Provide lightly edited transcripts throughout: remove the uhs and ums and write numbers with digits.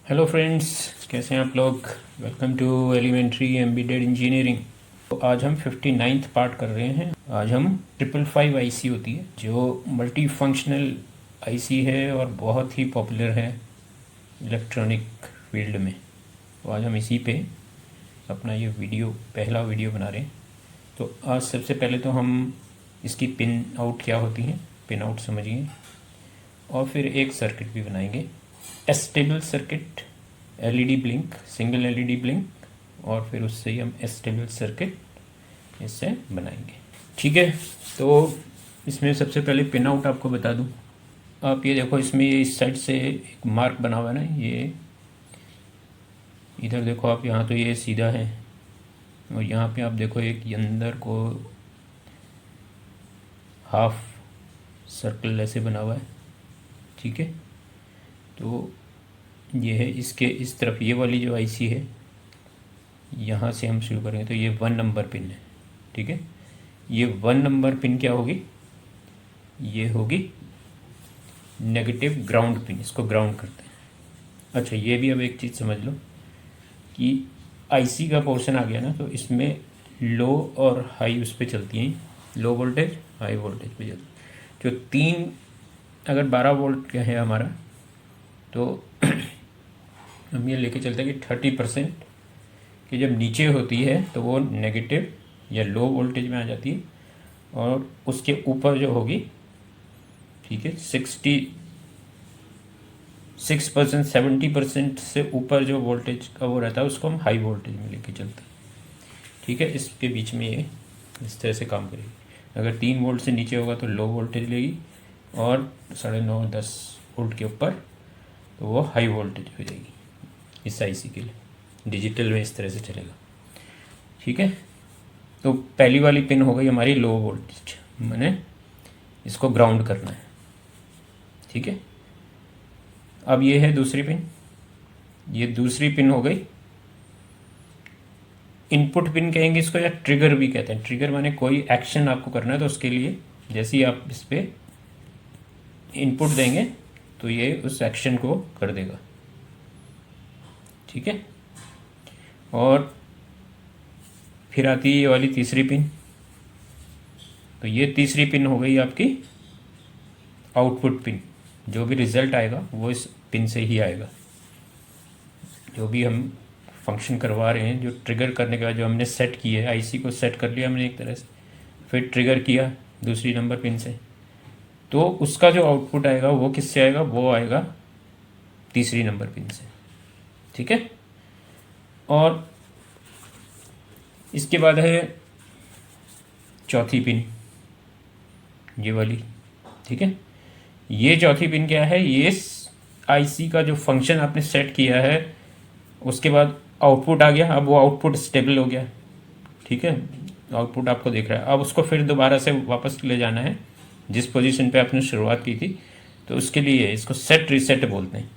Hello friends, कैसे हैं आप लोग। Welcome to elementary embedded engineering. तो आज हम 59th पार्ट कर रहे हैं। आज हम 555 आईसी होती है जो मल्टी फंक्शनल आईसी है और बहुत ही पॉपुलर है इलेक्ट्रॉनिक फील्ड में। तो आज हम इसी पे अपना ये पहला वीडियो बना रहे हैं। तो आज सबसे पहले तो हम इसकी पिन आउट क्या होती हैं, पिन आउट समझिए, और फिर एक सर्किट भी बनाएंगे, stable circuit, LED blink, single LED blink, और फिर उससे ही हम एस्टेबल सर्किट इससे बनाएंगे। ठीक है, तो इसमें सबसे पहले पिन आउट आपको बता दूं। आप ये देखो, इसमें ये इस साइड से एक मार्क बना हुआ है ना, ये इधर देखो आप, यहाँ तो ये सीधा है और यहाँ पे आप देखो एक अंदर को हाफ सर्कल ऐसे बना हुआ है। ठीक है, तो ये है इसके इस तरफ, ये वाली जो आईसी है यहाँ से हम शुरू करेंगे। तो ये 1 नंबर पिन है। ठीक है, ये 1 नंबर पिन क्या होगी, ये होगी नेगेटिव ग्राउंड पिन, इसको ग्राउंड करते हैं। अच्छा, ये भी अब एक चीज़ समझ लो कि आईसी का पोर्शन आ गया ना, तो इसमें लो और हाई उस पर चलती हैं, लो वोल्टेज हाई वोल्टेज पे चलती। जो तीन, अगर 12 वोल्ट का है हमारा, तो हम ये लेके चलते हैं कि 30% कि जब नीचे होती है तो वो नेगेटिव या लो वोल्टेज में आ जाती है, और उसके ऊपर जो होगी, ठीक है, 66% 70% से ऊपर जो वोल्टेज का वो रहता है उसको हम हाई वोल्टेज में लेके चलते हैं। ठीक है, इसके बीच में ये इस तरह से काम करेगी। अगर 3 वोल्ट से नीचे होगा तो लो वोल्टेज लेगी, और 9.5-10 वोल्ट के ऊपर तो वो हाई वोल्टेज हो जाएगी। इस आईसी के लिए डिजिटल में इस तरह से चलेगा। ठीक है, तो पहली वाली पिन हो गई हमारी लो वोल्टेज, मैंने इसको ग्राउंड करना है। ठीक है, अब ये है दूसरी पिन, ये दूसरी पिन हो गई इनपुट पिन कहेंगे इसको, या ट्रिगर भी कहते हैं। ट्रिगर माने कोई एक्शन आपको करना है तो उसके लिए जैसे ही आप इस पर इनपुट देंगे तो ये उस एक्शन को कर देगा। ठीक है, और फिर आती है ये वाली तीसरी पिन। तो ये तीसरी पिन हो गई आपकी आउटपुट पिन, जो भी रिजल्ट आएगा वो इस पिन से ही आएगा। जो भी हम फंक्शन करवा रहे हैं, जो ट्रिगर करने के बाद जो हमने सेट की है, आईसी को सेट कर लिया हमने एक तरह से, फिर ट्रिगर किया दूसरी नंबर पिन से, तो उसका जो आउटपुट आएगा वो किससे आएगा, वो आएगा तीसरी नंबर पिन से। ठीक है, और इसके बाद है चौथी पिन, ये वाली। ठीक है, ये चौथी पिन क्या है, ये आईसी का जो फंक्शन आपने सेट किया है उसके बाद आउटपुट आ गया, अब वो आउटपुट स्टेबल हो गया। ठीक है, आउटपुट आपको दिख रहा है। अब उसको फिर दोबारा से वापस ले जाना है जिस पोजीशन पे आपने शुरुआत की थी, तो उसके लिए इसको सेट रीसेट बोलते हैं।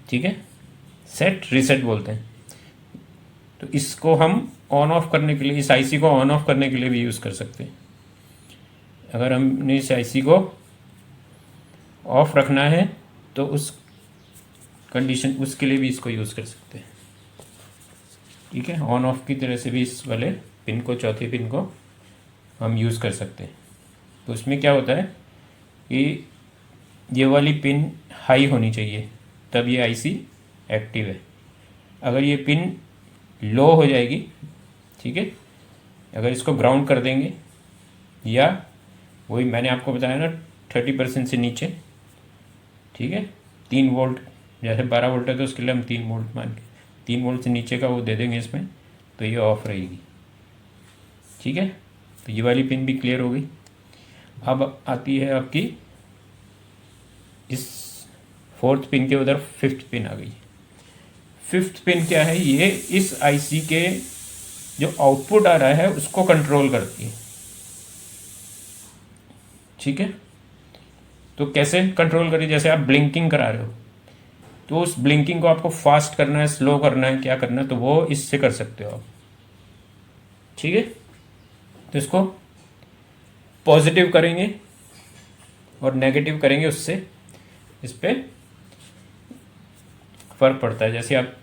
ठीक है, सेट रीसेट बोलते हैं। तो इसको हम ऑन ऑफ करने के लिए, इस आईसी को ऑन ऑफ करने के लिए भी यूज़ कर सकते हैं। अगर हमने इस आईसी को ऑफ रखना है तो उस कंडीशन, उसके लिए भी इसको यूज़ कर सकते हैं। ठीक है, ऑन ऑफ की तरह से भी इस वाले पिन को, चौथी पिन को हम यूज़ कर सकते हैं। तो इसमें क्या होता है कि ये वाली पिन हाई होनी चाहिए तब ये आईसी एक्टिव है। अगर ये पिन लो हो जाएगी, ठीक है, अगर इसको ग्राउंड कर देंगे, या वही मैंने आपको बताया ना 30% से नीचे, ठीक है, 3 वोल्ट, जैसे 12 वोल्ट है तो उसके लिए हम 3 वोल्ट मान के 3 वोल्ट से नीचे का वो दे देंगे इसमें, तो ये ऑफ रहेगी। ठीक है, तो ये वाली पिन भी क्लियर हो गई। अब आती है आपकी इस 4th पिन के उधर 5th पिन आ गई। 5th पिन क्या है, ये इस आईसी के जो आउटपुट आ रहा है उसको कंट्रोल करती है। ठीक है, तो कैसे कंट्रोल करिए, जैसे आप ब्लिंकिंग करा रहे हो तो उस ब्लिंकिंग को आपको फास्ट करना है, स्लो करना है, क्या करना है, तो वो इससे कर सकते हो आप। ठीक है, तो इसको पॉजिटिव करेंगे और नेगेटिव करेंगे, उससे इस पर फ़र्क पड़ता है। जैसे आप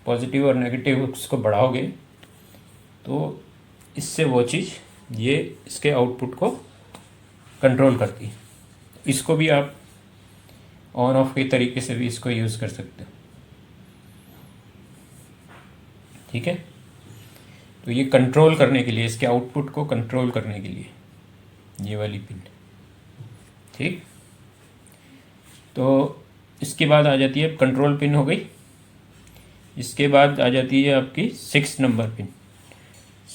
पॉजिटिव और नेगेटिव उसको बढ़ाओगे तो इससे वो चीज़ ये इसके आउटपुट को कंट्रोल करती है। इसको भी आप ऑन ऑफ के तरीके से भी इसको यूज़ कर सकते हो। ठीक है, तो ये कंट्रोल करने के लिए, इसके आउटपुट को कंट्रोल करने के लिए ये वाली पिन। ठीक, तो इसके बाद आ जाती है कंट्रोल पिन हो गई। इसके बाद आ जाती है आपकी 6 नंबर पिन।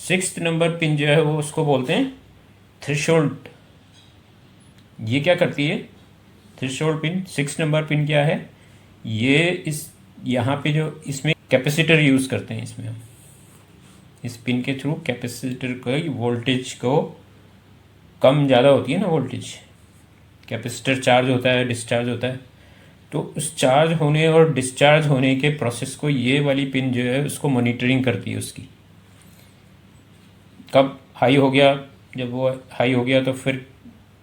6 नंबर पिन जो है वो उसको बोलते हैं थ्रेशोल्ड। ये क्या करती है थ्रेशोल्ड पिन? 6 नंबर पिन क्या है? ये इस यहाँ पे जो इसमें कैपेसिटर यूज़ करते हैं, इसमें हम इस पिन के थ्रू कैपेसिटर की वोल्टेज को, कम ज़्यादा होती है ना वोल्टेज, कैपेसिटर चार्ज होता है, डिस्चार्ज होता है, तो उस चार्ज होने और डिस्चार्ज होने के प्रोसेस को ये वाली पिन जो है उसको मॉनिटरिंग करती है। उसकी कब हाई हो गया, जब वो हाई हो गया तो फिर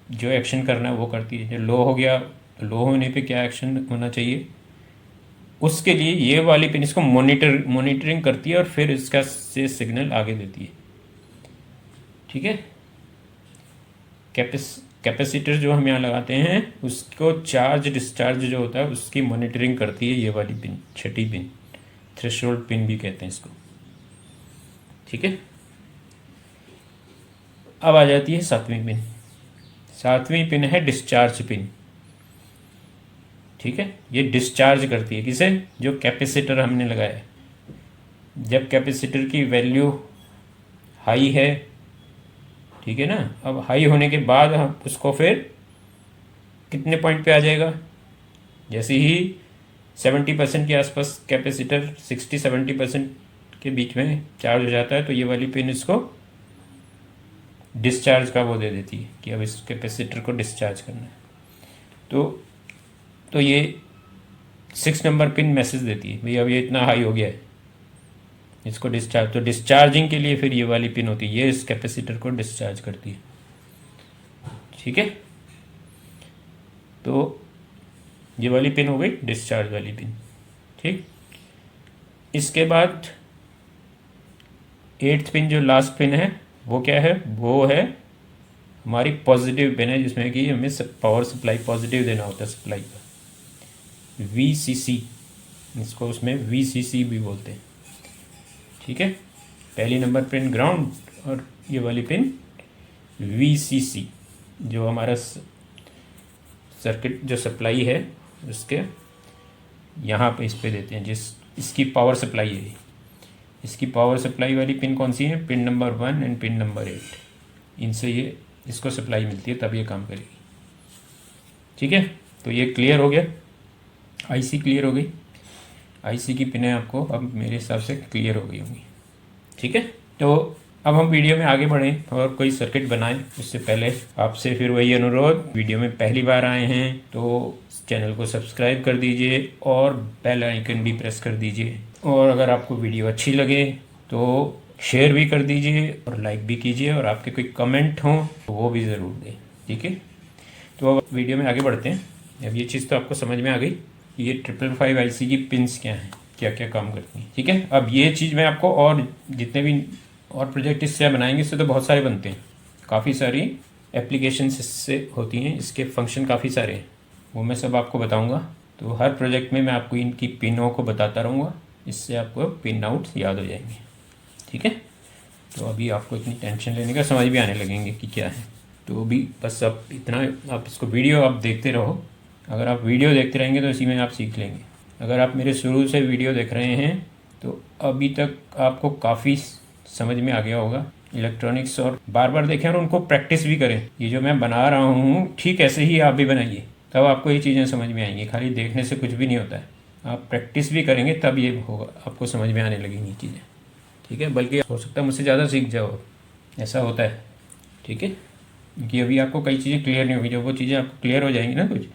जो एक्शन करना है वो करती है। जब लो हो गया तो लो होने पे क्या एक्शन होना चाहिए, उसके लिए ये वाली पिन इसको मॉनिटरिंग करती है और फिर इसका से सिग्नल आगे देती है। ठीक है, कैपेसिटर जो हम यहाँ लगाते हैं उसको चार्ज डिस्चार्ज जो होता है उसकी मॉनिटरिंग करती है ये वाली पिन, छठी पिन, थ्रेशोल्ड पिन भी कहते हैं इसको। ठीक है, अब आ जाती है 7वीं पिन। 7वीं पिन है डिस्चार्ज पिन। ठीक है, ये डिस्चार्ज करती है किसे? जो कैपेसिटर हमने लगाया है। जब कैपेसिटर की वैल्यू हाई है, ठीक है ना, अब हाई होने के बाद हम उसको फिर कितने पॉइंट पे आ जाएगा? जैसे ही 70% के आसपास कैपेसिटर 60-70% के बीच में चार्ज हो जाता है तो ये वाली पिन इसको डिस्चार्ज का वो दे देती है कि अब इस कैपेसिटर को डिस्चार्ज करना है। तो ये 6 नंबर पिन मैसेज देती है, भाई अब ये इतना हाई हो गया है, इसको डिस्चार्ज। तो डिस्चार्जिंग के लिए फिर ये वाली पिन होती है, ये इस कैपेसिटर को डिस्चार्ज करती है। ठीक है, तो ये वाली पिन हो गई डिस्चार्ज वाली पिन। ठीक, इसके बाद 8th पिन जो लास्ट पिन है वो क्या है? वो है हमारी पॉजिटिव पिन है, जिसमें कि हमें पावर सप्लाई पॉजिटिव देना होता है सप्लाई का, VCC, इसको उसमें VCC भी बोलते हैं। ठीक है, पहली नंबर पिन ग्राउंड और ये वाली पिन VCC, जो हमारा सर्किट जो सप्लाई है उसके यहाँ पे इस पे देते हैं, जिस इसकी पावर सप्लाई है। इसकी पावर सप्लाई वाली पिन कौन सी है? Pin number 1 and pin number 8। इनसे ये इसको सप्लाई मिलती है, तब ये काम करेगी। ठीक है, तो ये क्लियर हो गया, IC क्लियर हो गई। IC की पिनें आपको अब मेरे हिसाब से क्लियर हो गई होंगी। ठीक है, तो अब हम वीडियो में आगे बढ़ें और कोई सर्किट बनाएं उससे पहले आपसे फिर वही अनुरोध, वीडियो में पहली बार आए हैं तो चैनल को सब्सक्राइब कर दीजिए और बेल आइकन भी प्रेस कर दीजिए। और अगर आपको वीडियो अच्छी लगे तो शेयर भी कर दीजिए और लाइक भी कीजिए, और आपके कोई कमेंट हों तो वो भी ज़रूर दें। ठीक है, तो अब वीडियो में आगे बढ़ते हैं। अब ये चीज़ तो आपको समझ में आ गई, ये 555 IC की पिन्स क्या हैं, क्या क्या काम करती हैं। ठीक है, अब ये चीज़ मैं आपको, और जितने भी और प्रोजेक्ट इससे बनाएंगे, इससे तो बहुत सारे बनते हैं, काफ़ी सारी एप्लीकेशंस इससे होती हैं, इसके फंक्शन काफ़ी सारे हैं, वो मैं सब आपको बताऊंगा। तो हर प्रोजेक्ट में मैं आपको इनकी पिनों को बताता रहूँगा, इससे आपको पिन आउट याद हो जाएंगे। ठीक है, तो अभी आपको इतनी टेंशन लेने का, समझ भी आने लगेंगे कि क्या है। तो अभी बस अब इतना, आप इसको वीडियो आप देखते रहो। अगर आप वीडियो देखते रहेंगे तो इसी में आप सीख लेंगे। अगर आप मेरे शुरू से वीडियो देख रहे हैं तो अभी तक आपको काफ़ी समझ में आ गया होगा इलेक्ट्रॉनिक्स, और बार बार देखें और उनको प्रैक्टिस भी करें। ये जो मैं बना रहा हूँ ठीक ऐसे ही आप भी बनाइए, तब आपको ये चीज़ें समझ में आएंगी। खाली देखने से कुछ भी नहीं होता है, आप प्रैक्टिस भी करेंगे तब ये होगा, आपको समझ में आने लगेंगी चीज़ें। ठीक है, बल्कि हो सकता है मुझसे ज़्यादा सीख जाओ, ऐसा होता है। ठीक है, क्योंकि अभी आपको कई चीज़ें क्लियर नहीं होगी, जब वो चीज़ें आपको क्लियर हो जाएंगी ना कुछ,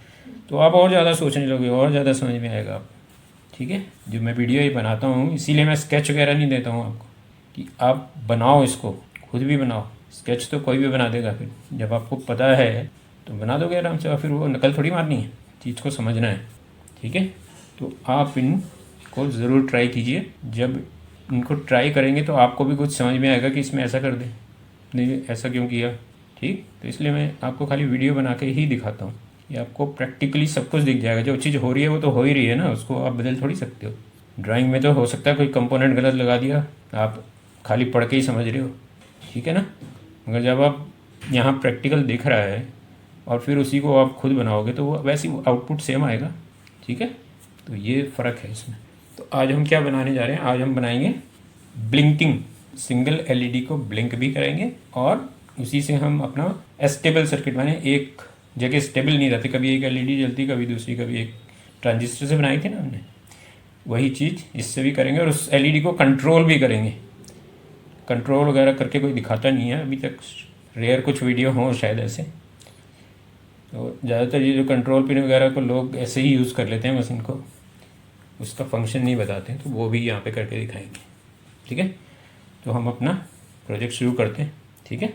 तो आप और ज़्यादा सोचने लगोगे और ज़्यादा समझ में आएगा आप। ठीक है, जो मैं वीडियो ही बनाता हूँ इसीलिए मैं स्केच वगैरह नहीं देता हूँ आपको, कि आप बनाओ, इसको खुद भी बनाओ। स्केच तो कोई भी बना देगा, फिर जब आपको पता है तो बना दोगे आराम से, और फिर वो नकल थोड़ी मारनी है, चीज़ को समझना है। ठीक है, तो आप इनको ज़रूर ट्राई कीजिए। जब इनको ट्राई करेंगे तो आपको भी कुछ समझ में आएगा कि इसमें ऐसा कर दें, नहीं ऐसा क्यों किया। ठीक, तो इसलिए मैं आपको खाली वीडियो बना के ही दिखाता हूँ। ये आपको प्रैक्टिकली सब कुछ दिख जाएगा। जो चीज़ हो रही है वो तो हो ही रही है ना, उसको आप बदल थोड़ी सकते हो। ड्राइंग में तो हो सकता है कोई कंपोनेंट गलत लगा दिया, आप खाली पढ़ के ही समझ रहे हो, ठीक है ना। मगर जब आप यहाँ प्रैक्टिकल दिख रहा है और फिर उसी को आप खुद बनाओगे तो वो वैसे ही आउटपुट सेम आएगा, ठीक है। तो ये फ़र्क है इसमें। तो आज हम क्या बनाने जा रहे हैं, आज हम बनाएंगे ब्लिंकिंग। सिंगल एलईडी को ब्लिंक भी करेंगे और उसी से हम अपना स्टेबल सर्किट, माने एक जगह स्टेबल नहीं रहती, कभी एक एलईडी जलती कभी दूसरी, कभी एक ट्रांजिस्टर से बनाई थी ना हमने, वही चीज़ इससे भी करेंगे और उस एलईडी को कंट्रोल भी करेंगे। कंट्रोल वगैरह करके कोई दिखाता नहीं है अभी तक, रेयर कुछ वीडियो हों शायद ऐसे। तो ज़्यादातर ये जो कंट्रोल पिन वगैरह को लोग ऐसे ही यूज़ कर लेते हैं मशीन को, उसका फंक्शन नहीं बताते हैं, तो वो भी यहाँ पे करके दिखाएंगे, ठीक है। तो हम अपना प्रोजेक्ट शुरू करते हैं, ठीक है।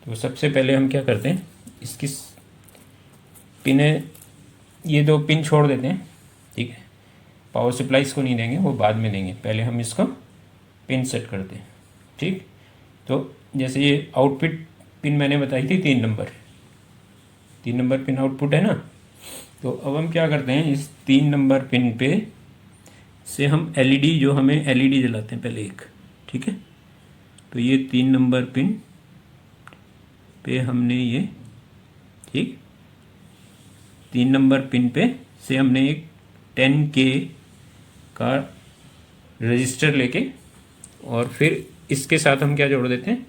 तो सबसे पहले हम क्या करते हैं, इसकी पिन, ये दो पिन छोड़ देते हैं, ठीक है। पावर सप्लाई इसको नहीं देंगे, वो बाद में देंगे, पहले हम इसको पिन सेट करते हैं, ठीक। तो जैसे ये आउटपुट पिन मैंने बताई थी 3 नंबर पिन आउटपुट है ना। तो अब हम क्या करते हैं, इस 3 नंबर पिन पे से हम एलईडी, जो हमें एलईडी जलाते हैं पहले एक, ठीक है। तो ये 3 नंबर पिन पे हमने ये, ठीक, 3 नंबर पिन पे से हमने एक 10K का रजिस्टर लेके, और फिर इसके साथ हम क्या जोड़ देते हैं,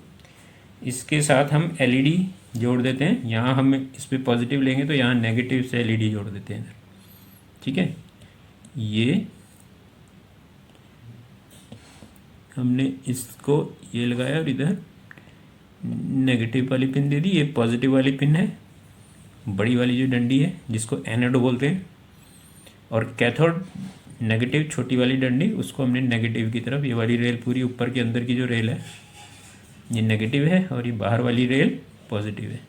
इसके साथ हम एलईडी जोड़ देते हैं। यहाँ हम इस पर पॉजिटिव लेंगे तो यहाँ नेगेटिव से एलईडी जोड़ देते हैं इधर, ठीक है। ये हमने इसको ये लगाया और इधर नेगेटिव वाली पिन दे दी, ये पॉजिटिव वाली पिन है, बड़ी वाली जो डंडी है जिसको एनोड बोलते हैं, और कैथोड नेगेटिव छोटी वाली डंडी, उसको हमने नेगेटिव की तरफ, ये वाली रेल पूरी ऊपर के अंदर की जो रेल है ये नेगेटिव है और ये बाहर वाली रेल पॉजिटिव है।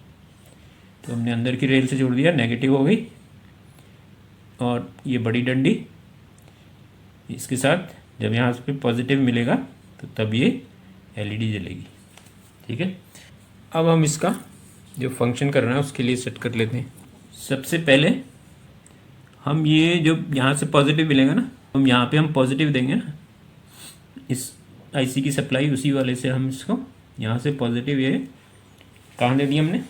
तो हमने अंदर की रेल से जोड़ दिया, नेगेटिव हो गई, और ये बड़ी डंडी इसके साथ जब यहाँ पे पॉजिटिव मिलेगा तो तब ये एलईडी जलेगी, ठीक है। अब हम इसका जो फंक्शन करना है उसके लिए सेट कर लेते हैं। सबसे पहले हम ये जो यहाँ से पॉजिटिव मिलेगा ना, हम यहाँ पे हम पॉजिटिव देंगे ना, इस आईसी की सप्लाई उसी वाले से हम इसको यहाँ से पॉजिटिव, ये कहाँ दे दिया हमने,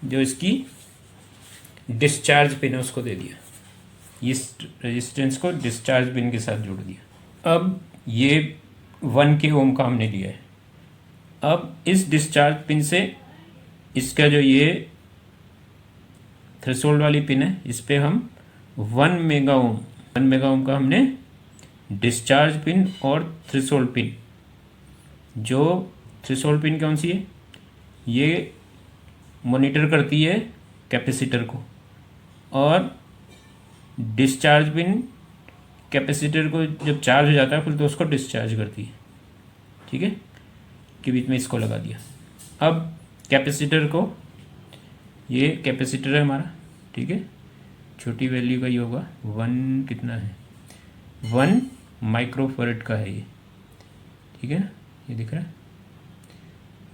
जो इसकी डिस्चार्ज पिन है उसको दे दिया, इस रेजिस्टेंस को डिस्चार्ज पिन के साथ जोड़ दिया। अब ये 1K ओम का हमने दिया है। अब इस डिस्चार्ज पिन से इसका जो ये थ्रेशोल्ड वाली पिन है, इस पे हम 1 मेगा ओम का हमने डिस्चार्ज पिन और थ्रेशोल्ड पिन, जो थ्रेशोल्ड पिन कौन सी है, ये मॉनिटर करती है कैपेसिटर को, और डिस्चार्ज पिन कैपेसिटर को जब चार्ज हो जाता है फिर तो उसको डिस्चार्ज करती है, ठीक है। के बीच में इसको लगा दिया। अब कैपेसिटर को, ये कैपेसिटर है हमारा, ठीक है, छोटी वैल्यू का ही होगा, 1 कितना है, 1 माइक्रोफैरड का है ये, ठीक है ना, ये दिख रहा है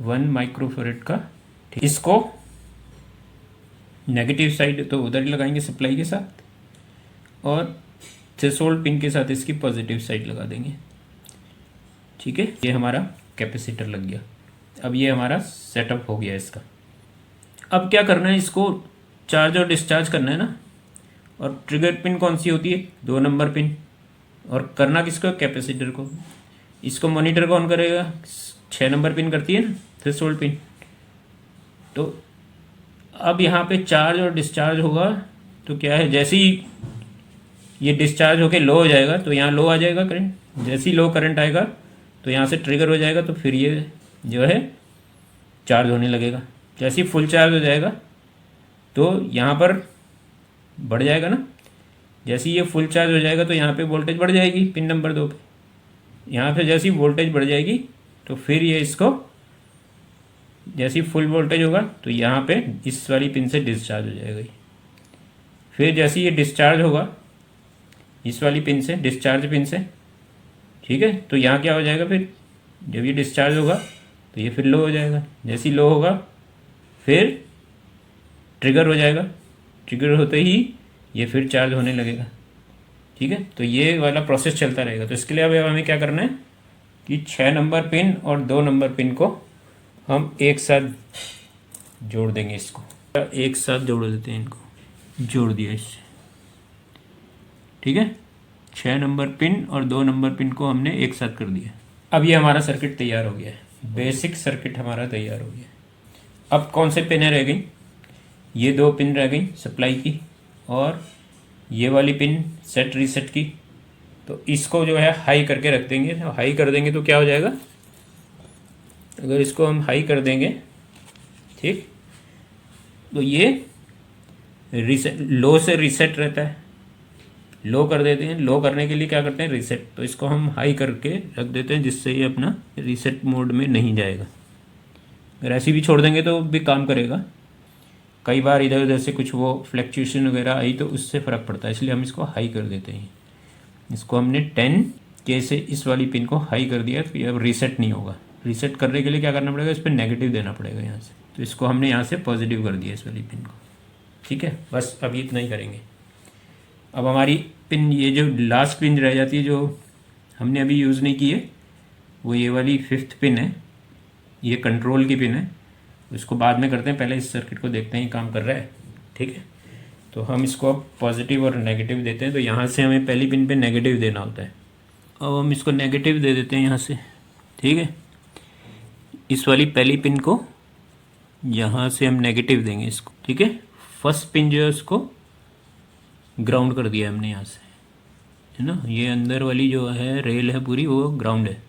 1 माइक्रोफैरड का। इसको नेगेटिव साइड तो उधर ही लगाएंगे सप्लाई के साथ, और थ्रेशोल्ड पिन के साथ इसकी पॉजिटिव साइड लगा देंगे, ठीक है। ये हमारा कैपेसिटर लग गया। अब ये हमारा सेटअप हो गया इसका। अब क्या करना है, इसको चार्ज और डिस्चार्ज करना है ना, और ट्रिगर पिन कौन सी होती है, 2 नंबर पिन, और करना किसको, कैपेसिटर को। इसको मॉनिटर कौन करेगा, 6 नंबर पिन करती है ना थ्रेशोल्ड पिन। तो अब यहाँ पे चार्ज और डिस्चार्ज होगा तो क्या है, जैसे ही ये डिस्चार्ज होके लो हो जाएगा तो यहाँ लो आ जाएगा करंट, जैसे ही लो करंट आएगा तो यहाँ से ट्रिगर हो जाएगा, तो फिर ये जो है चार्ज होने लगेगा। जैसे ही फुल चार्ज हो जाएगा तो यहाँ पर बढ़ जाएगा ना, जैसे ही ये फुल चार्ज हो जाएगा तो यहाँ पे वोल्टेज बढ़ जाएगी पिन नंबर 2 पे, यहाँ पे जैसे ही वोल्टेज बढ़ जाएगी तो फिर ये इसको जैसे ही फुल वोल्टेज होगा तो यहाँ पे इस वाली पिन से डिस्चार्ज हो जाएगा। फिर जैसे ही ये डिस्चार्ज होगा इस वाली पिन से, डिस्चार्ज पिन से, ठीक है। तो यहाँ क्या हो जाएगा फिर, जब ये डिस्चार्ज होगा तो ये फिर लो हो जाएगा, जैसे ही लो होगा फिर ट्रिगर हो जाएगा, ट्रिगर होते ही ये फिर चार्ज होने लगेगा, ठीक है। तो ये वाला प्रोसेस चलता रहेगा। तो इसके लिए अब हमें क्या करना है कि 6 नंबर पिन और 2 नंबर पिन को हम एक साथ जोड़ देंगे, इसको एक साथ जोड़ देते हैं, इनको जोड़ दिया इससे, ठीक है। 6 नंबर पिन और 2 नंबर पिन को हमने एक साथ कर दिया। अब ये हमारा सर्किट तैयार हो गया है, बेसिक सर्किट हमारा तैयार हो गया। अब कौन से पिनें रह गई, ये 2 पिन रह गई सप्लाई की, और ये वाली पिन सेट रीसेट की। तो इसको जो है हाई करके रख देंगे। तो हाई कर देंगे तो क्या हो जाएगा, अगर इसको हम हाई कर देंगे, ठीक, तो ये रीसेट, लो से रीसेट रहता है, लो कर देते हैं। लो करने के लिए क्या करते हैं, रीसेट। तो इसको हम हाई करके रख देते हैं, जिससे ये अपना रीसेट मोड में नहीं जाएगा। अगर ऐसे भी छोड़ देंगे तो भी काम करेगा, कई बार इधर उधर से कुछ वो फ्लैक्चुएशन वगैरह आई तो उससे फ़र्क पड़ता है, इसलिए हम इसको हाई कर देते हैं। इसको हमने 10K से इस वाली पिन को हाई कर दिया, तो ये अब रीसेट नहीं होगा। रीसेट करने के लिए क्या करना पड़ेगा, इस पर नेगेटिव देना पड़ेगा यहाँ से। तो इसको हमने यहाँ से पॉजिटिव कर दिया इस वाली पिन को, ठीक है। बस अभी इतना ही करेंगे। अब हमारी पिन, ये जो लास्ट पिन रह जाती है जो हमने अभी यूज़ नहीं की है, वो ये वाली 5th पिन है, ये कंट्रोल की पिन है। इसको बाद में करते हैं, पहले इस सर्किट को देखते हैं काम कर रहा है, ठीक है। तो हम इसको अब पॉजिटिव और नेगेटिव देते हैं। तो यहाँ से हमें पहली पिन पे नेगेटिव देना होता है। अब हम इसको नेगेटिव दे देते हैं यहाँ से, ठीक है। इस वाली पहली पिन को यहाँ से हम नेगेटिव देंगे इसको, ठीक है। फर्स्ट पिन जो है उसको ग्राउंड कर दिया हमने यहाँ से, है ना। ये अंदर वाली जो है रेल है पूरी, वो ग्राउंड है,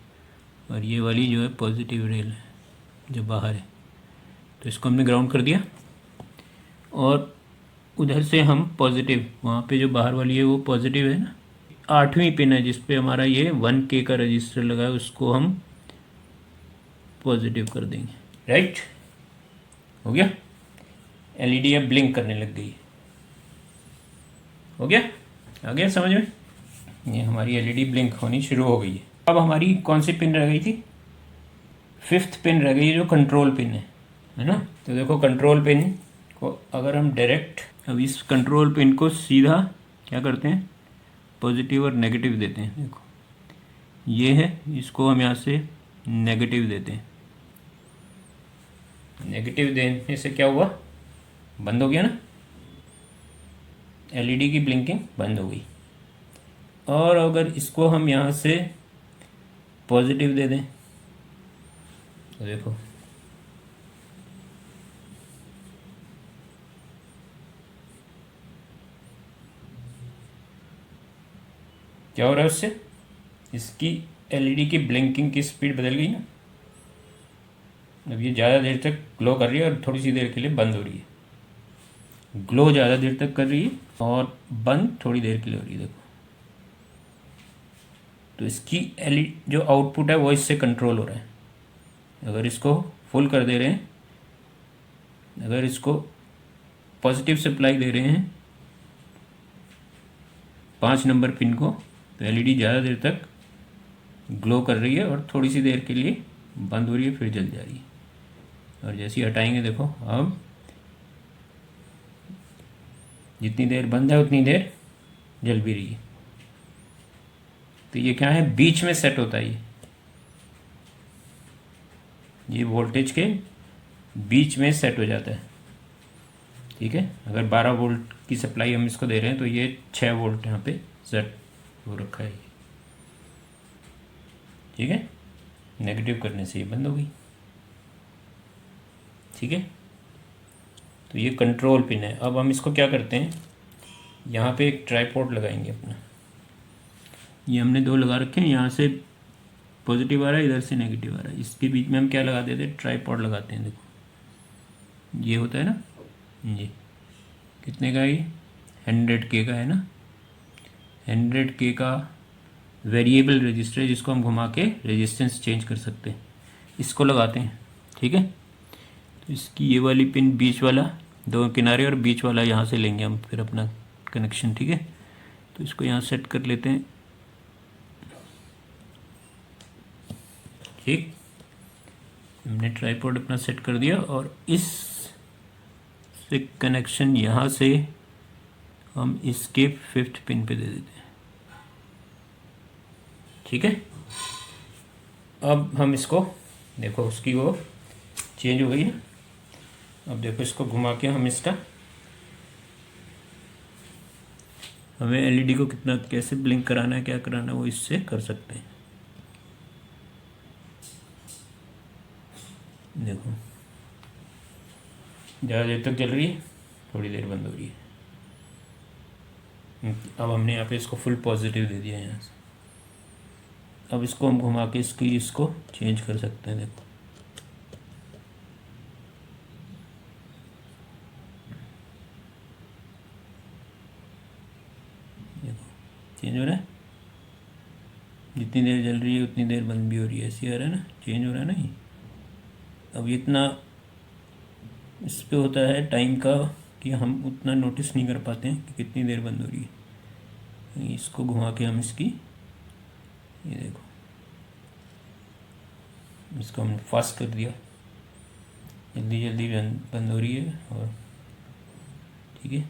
और ये वाली जो है पॉजिटिव रेल है जो बाहर है। तो इसको हमने ग्राउंड कर दिया, और उधर से हम पॉजिटिव, वहाँ पे जो बाहर वाली है वो पॉजिटिव है ना, 8वीं पिन है जिस पे हमारा ये 1K का रजिस्टर लगा है, उसको हम पॉजिटिव कर देंगे, राइट। हो गया, एलईडी अब ब्लिंक करने लग गई, हो गया, आ गया समझ में। ये हमारी एलईडी ब्लिंक होनी शुरू हो गई है। अब हमारी कौन सी पिन रह गई थी, 5th पिन रह गई है जो कंट्रोल पिन है ना। तो देखो कंट्रोल पिन को अगर हम डायरेक्ट, अब इस कंट्रोल पिन को सीधा क्या करते हैं, पॉजिटिव और नेगेटिव देते हैं। देखो ये है, इसको हम यहाँ से नेगेटिव देते हैं। नेगेटिव देने से क्या हुआ, बंद हो गया ना, एलईडी की ब्लिंकिंग बंद हो गई। और अगर इसको हम यहाँ से पॉजिटिव दे दें तो देखो क्या हो रहा है उससे, इसकी एलईडी की ब्लिंकिंग की स्पीड बदल गई ना। अब ये ज़्यादा देर तक ग्लो कर रही है और थोड़ी सी देर के लिए बंद हो रही है। ग्लो ज़्यादा देर तक कर रही है और बंद थोड़ी देर के लिए हो रही है, देखो। तो इसकी एलईडी जो आउटपुट है वो इससे कंट्रोल हो रहा है। अगर इसको फुल कर दे रहे हैं, अगर इसको पॉजिटिव सप्लाई दे रहे हैं 5 नंबर पिन को, तो एलईडी ज़्यादा देर तक ग्लो कर रही है और थोड़ी सी देर के लिए बंद हो रही है, फिर जल जा रही है। और जैसे ही हटाएंगे देखो, अब जितनी देर बंद है उतनी देर जल भी रही है। तो ये क्या है, बीच में सेट होता है ये वोल्टेज के बीच में सेट हो जाता है, ठीक है। अगर 12 वोल्ट की सप्लाई हम इसको दे रहे हैं तो ये 6 वोल्ट यहाँ पे सेट हो रखा है, ठीक है। नेगेटिव करने से ये बंद हो गई, ठीक है। तो ये कंट्रोल पिन है। अब हम इसको क्या करते हैं, यहाँ पे एक ट्राइपॉड लगाएंगे अपना। ये हमने 2 लगा रखे हैं, यहाँ से पॉजिटिव आ रहा है, इधर से नेगेटिव आ रहा है। इसके बीच में हम क्या लगा देते हैं, ट्राइपॉड लगाते हैं। देखो ये होता है ना, ये कितने का है, ये 100K का है ना। 100K का वेरिएबल रजिस्टर है जिसको हम घुमा के रेजिस्टेंस चेंज कर सकते हैं। इसको लगाते हैं, ठीक है। तो इसकी ये वाली पिन, बीच वाला 2 किनारे और बीच वाला यहाँ से लेंगे हम फिर अपना कनेक्शन, ठीक है। तो इसको यहाँ सेट कर लेते हैं। ठीक, हमने ट्राइपॉड अपना सेट कर दिया और इस से कनेक्शन यहाँ से हम इसके 5th पिन पे दे देते हैं। ठीक है, अब हम इसको देखो, उसकी वो चेंज हो गई ना। अब देखो इसको घुमा के हम इसका, हमें एलईडी को कितना कैसे ब्लिंक कराना है, क्या कराना है, वो इससे कर सकते हैं। देखो ज़्यादा देर तक जल रही है, थोड़ी देर बंद हो रही है। अब हमने यहाँ पे इसको फुल पॉजिटिव दे दिया यहाँ से। अब इसको हम घुमा के इसको चेंज कर सकते हैं। देखो चेंज हो रहा है, जितनी देर जल रही है उतनी देर बंद भी हो रही है, ऐसी आ रहा है ना, चेंज हो रहा है ना ये। अब इतना इस पे होता है टाइम का कि हम उतना नोटिस नहीं कर पाते हैं कि कितनी देर बंद हो रही है। इसको घुमा के हम इसकी, ये देखो, इसको हमने फास्ट कर दिया, जल्दी जल्दी बंद हो रही है। और ठीक है,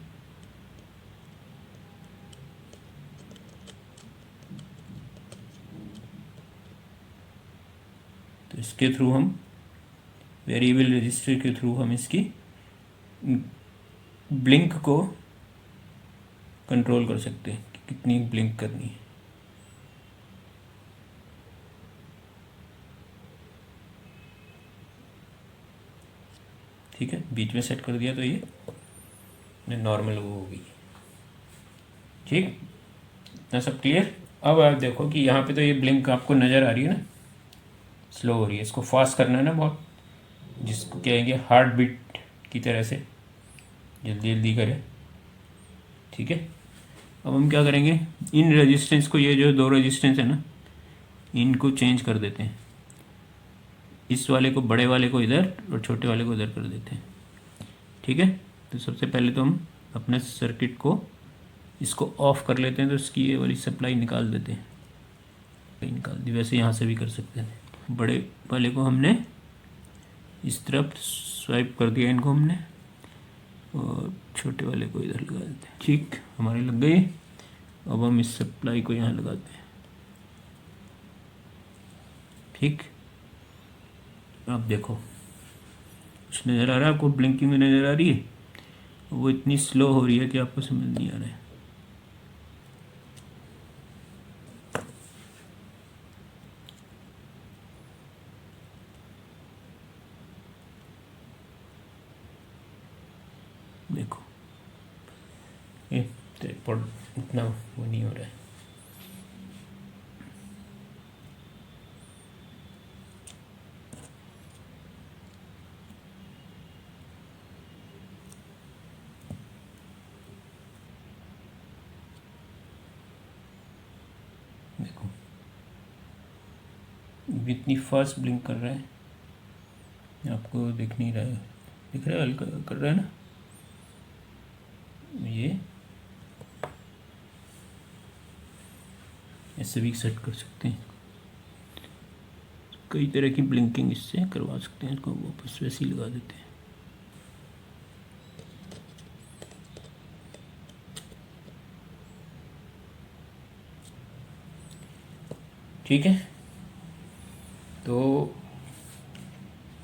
तो इसके थ्रू हम वेरिएबल रजिस्टर के थ्रू हम इसकी ब्लिंक को कंट्रोल कर सकते हैं कि कितनी ब्लिंक करनी है। ठीक है, बीच में सेट कर दिया तो ये नॉर्मल वो हो गई। ठीक, इतना सब क्लियर। अब आप देखो कि यहाँ पे तो ये ब्लिंक आपको नज़र आ रही है ना, स्लो हो रही है। इसको फास्ट करना है ना बहुत, जिसको कहेंगे हार्ट बीट की तरह से जल्दी जल्दी करें। ठीक है, अब हम क्या करेंगे, इन रेजिस्टेंस को, ये जो दो रेजिस्टेंस है ना, इनको चेंज कर देते हैं। इस वाले को, बड़े वाले को इधर और छोटे वाले को इधर कर देते हैं। ठीक है, तो सबसे पहले तो हम अपने सर्किट को इसको ऑफ कर लेते हैं, तो इसकी ये वाली सप्लाई निकाल देते हैं, निकाल दी। वैसे यहाँ से भी कर सकते हैं। बड़े वाले को हमने इस तरफ स्वाइप कर दिया, इनको हमने, और छोटे वाले को इधर लगा देते हैं। ठीक, हमारे लग गई। अब हम इस सप्लाई को यहाँ लगाते हैं। ठीक, अब देखो कुछ नज़र आ रहा है आपको, ब्लिंकिंग में नज़र आ रही है, वो इतनी स्लो हो रही है कि आपको समझ नहीं आ रहा है। देखो ये ट्राइपॉड इतना वो नहीं हो रहा है। देखो इतनी फास्ट ब्लिंक कर रहा है, आपको दिख नहीं रहा है, दिख रहा है, हल्का कर रहा है ना ये। ऐसे भी सेट कर सकते हैं, कई तरह की ब्लिंकिंग इससे करवा सकते हैं। इसको वापस वैसे ही लगा देते हैं। ठीक है, तो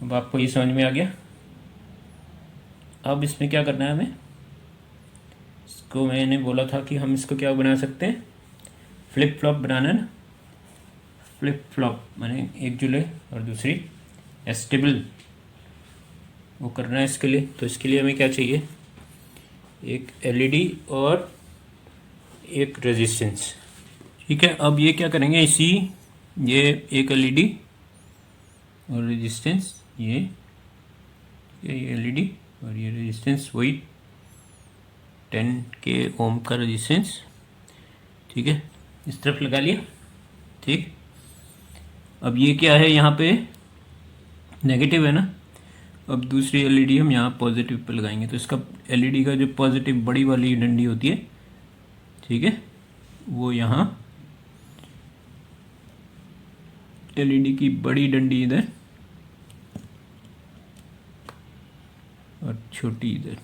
अब आपको ये समझ में आ गया। अब इसमें क्या करना है हमें, इसको मैंने बोला था कि हम इसको क्या बना सकते हैं, फ्लिप फ्लॉप बनाना है ना। फ्लिप फ्लॉप माने एक जुले और दूसरी एस्टेबल, वो करना है इसके लिए। तो इसके लिए हमें क्या चाहिए, एक एलईडी और एक रेजिस्टेंस। ठीक है, अब ये क्या करेंगे, ये एक एलईडी और रेजिस्टेंस, ये एलईडी और ये रेजिस्टेंस, वही 10K ओम का रेजिस्टेंस। ठीक है, इस तरफ लगा लिया। ठीक, अब ये क्या है, यहाँ पे नेगेटिव है ना, अब दूसरी एलईडी हम यहाँ पॉजिटिव पे लगाएंगे। तो इसका एलईडी का जो पॉजिटिव बड़ी वाली डंडी होती है, ठीक है, वो यहाँ एलईडी की बड़ी डंडी इधर और छोटी इधर।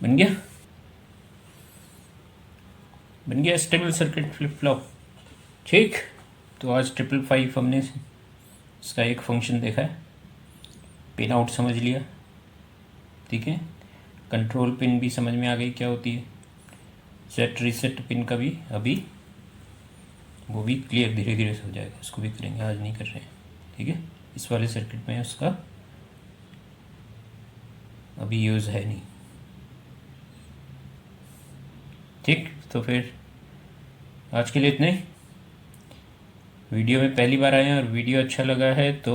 बन गया, बन गया स्टेबल सर्किट फ्लिप फ्लॉप। ठीक, तो आज 555 हमने इसका एक फंक्शन देखा है, पिन आउट समझ लिया, ठीक है। कंट्रोल पिन भी समझ में आ गई क्या होती है, सेट रीसेट पिन का भी अभी वो भी क्लियर धीरे धीरे से हो जाएगा, उसको भी करेंगे, आज नहीं कर रहे हैं, ठीक है। इस वाले सर्किट में उसका अभी यूज़ है नहीं, ठीक। तो फिर आज के लिए इतने ही। वीडियो में पहली बार आए हैं और वीडियो अच्छा लगा है तो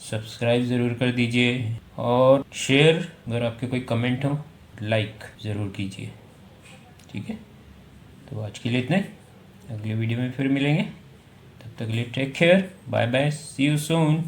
सब्सक्राइब ज़रूर कर दीजिए और शेयर, अगर आपके कोई कमेंट हो लाइक ज़रूर कीजिए, ठीक है। तो आज के लिए इतने, अगले वीडियो में फिर मिलेंगे, तब तक के लिए take care, bye bye, see you soon.